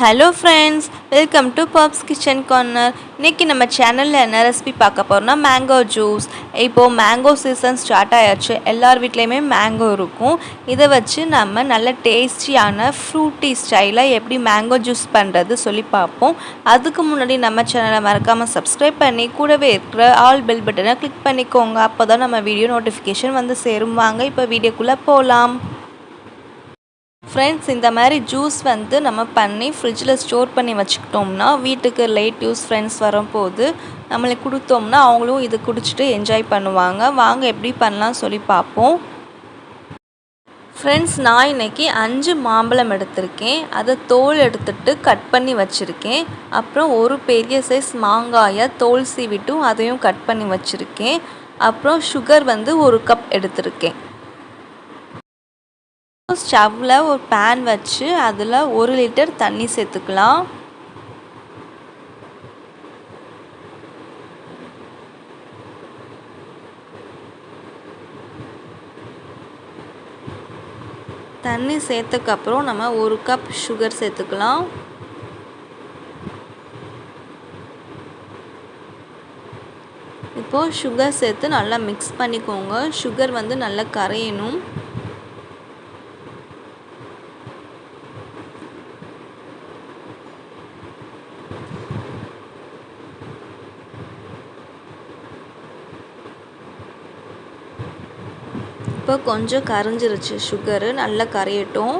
Hello friends, welcome to puffs kitchen corner. இன்றைக்கி நம்ம சேனலில் என்ன ரெசிபி பார்க்க போகிறோம்னா மேங்கோ ஜூஸ். இப்போது மேங்கோ சீசன் ஸ்டார்ட் ஆயாச்சு. எல்லார் வீட்லேயுமே மேங்கோ இருக்கும். இதை வச்சு நம்ம நல்ல டேஸ்டியான ஃப்ரூட்டி ஸ்டைலாக எப்படி மேங்கோ ஜூஸ் பண்ணுறது சொல்லி பார்ப்போம். அதுக்கு முன்னாடி நம்ம சேனலை மறக்காமல் சப்ஸ்கிரைப் பண்ணி கூடவே இருக்கிற ஆல் பெல் பட்டனை கிளிக் பண்ணிக்கோங்க. அப்போ தான் நம்ம வீடியோ நோட்டிஃபிகேஷன் வந்து சேரும். வாங்க இப்போ வீடியோக்குள்ளே போகலாம். ஃப்ரெண்ட்ஸ், இந்த மாதிரி ஜூஸ் நம்ம பண்ணி ஃப்ரிட்ஜில் ஸ்டோர் பண்ணி வச்சுக்கிட்டோம்னா வீட்டுக்கு ரிலேட்டிவ்ஸ் ஃப்ரெண்ட்ஸ் வரும்போது நம்மளுக்கு கொடுத்தோம்னா அவங்களும் இது குடிச்சிட்டு என்ஜாய் பண்ணுவாங்க. வாங்க எப்படி பண்ணலாம் சொல்லி பார்ப்போம். ஃப்ரெண்ட்ஸ், நான் இன்றைக்கி 5 மாம்பழம் எடுத்திருக்கேன். அதை தோல் எடுத்துட்டு கட் பண்ணி வச்சுருக்கேன். அப்புறம் ஒரு பெரிய சைஸ் மாங்காயை தோல் சீவிட்டும் அதையும் கட் பண்ணி வச்சுருக்கேன். அப்புறம் சுகர் 1 கப் எடுத்திருக்கேன். ஸ்டவ்வில் ஒரு பேன் வச்சு அதில் 1 லிட்டர் தண்ணி சேர்த்துக்கலாம். தண்ணி சேர்த்ததுக்கப்புறம் நம்ம 1 கப் சுகர் சேர்த்துக்கலாம். இப்போது சுகர் சேர்த்து நல்லா மிக்ஸ் பண்ணிக்கோங்க. சுகர் நல்லா கரையணும். இப்போ கொஞ்சம் கரைஞ்சிருச்சு. சுகரு நல்லா கரையட்டும்.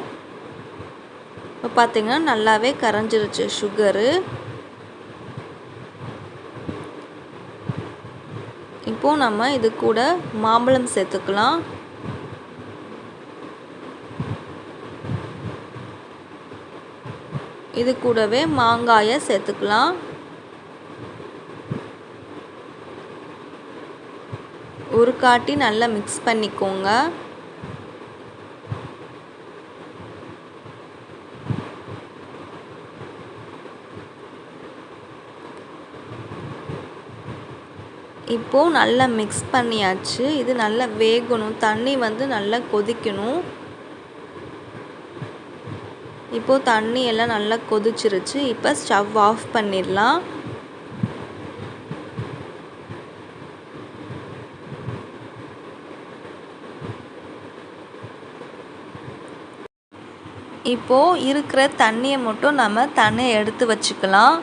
இப்போ பார்த்திங்கன்னா நல்லாவே கரைஞ்சிருச்சு சுகரு. இப்போது நம்ம இது கூட மாம்பழம் சேர்த்துக்கலாம். இது கூடவே மாங்காயை சேர்த்துக்கலாம். ஒரு காட்டி நல்லா மிக்ஸ் பண்ணிக்கோங்க. இப்போது நல்லா மிக்ஸ் பண்ணியாச்சு. இது நல்லா வேகணும். தண்ணி நல்லா கொதிக்கணும். இப்போது தண்ணி எல்லாம் நல்லா கொதிச்சிருச்சு. இப்போ ஸ்டவ் ஆஃப் பண்ணிடலாம். இப்போது இருக்கிற தண்ணியை மட்டும் நம்ம தண்ணியை எடுத்து வச்சுக்கலாம்.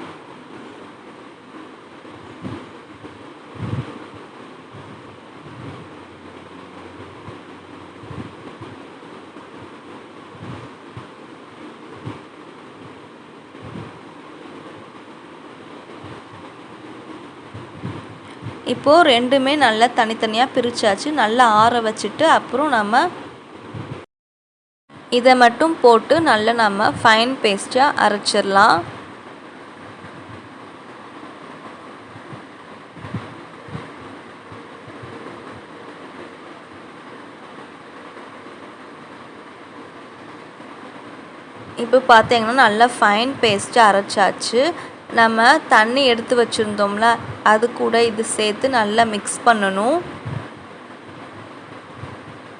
இப்போது ரெண்டுமே நல்லா தனித்தனியாக பிரித்தாச்சு. நல்லா ஆற வச்சுட்டு அப்புறம் நம்ம இதை மட்டும் போட்டு நல்லா நம்ம ஃபைன் பேஸ்ட்டாக அரைச்சிடலாம். இப்போ பார்த்தீங்கன்னா நல்லா ஃபைன் பேஸ்ட்டாக அரைச்சாச்சு. நம்ம தண்ணி எடுத்து வச்சுருந்தோம்ல, அது கூட இது சேர்த்து நல்லா மிக்ஸ் பண்ணணும்.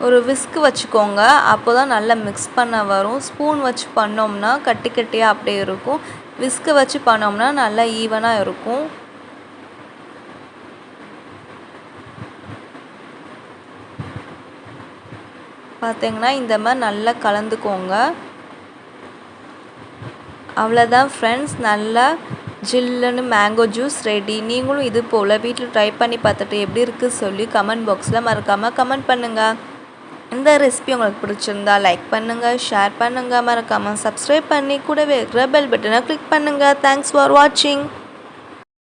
ஒரு விஸ்க் வச்சுக்கோங்க. அப்போ தான் நல்லா மிக்ஸ் பண்ண வரும். ஸ்பூன் வச்சு பண்ணோம்னா கட்டி கட்டியாக அப்படியே இருக்கும். விஸ்க்கு வச்சு பண்ணோம்னா நல்லா ஈவனாக இருக்கும். பார்த்தீங்கன்னா இந்த மாதிரி நல்லா கலந்துக்கோங்க. அவ்வளோதான் ஃப்ரெண்ட்ஸ், நல்லா ஜில்லுன்னு மேங்கோ ஜூஸ் ரெடி. நீங்களும் இது போல் வீட்டில் ட்ரை பண்ணி பார்த்துட்டு எப்படி இருக்குது சொல்லி கமெண்ட் பாக்ஸில் மறக்காமல் கமெண்ட் பண்ணுங்கள். இந்த ரெசிபி உங்களுக்கு பிடிச்சிருந்தா லைக் பண்ணுங்கள், ஷேர் பண்ணுங்கள், மறக்காமல் சப்ஸ்கிரைப் பண்ணி கூடவே இருக்கிற பெல் பட்டனை கிளிக் பண்ணுங்கள். தேங்க்ஸ் ஃபார் வாட்சிங்.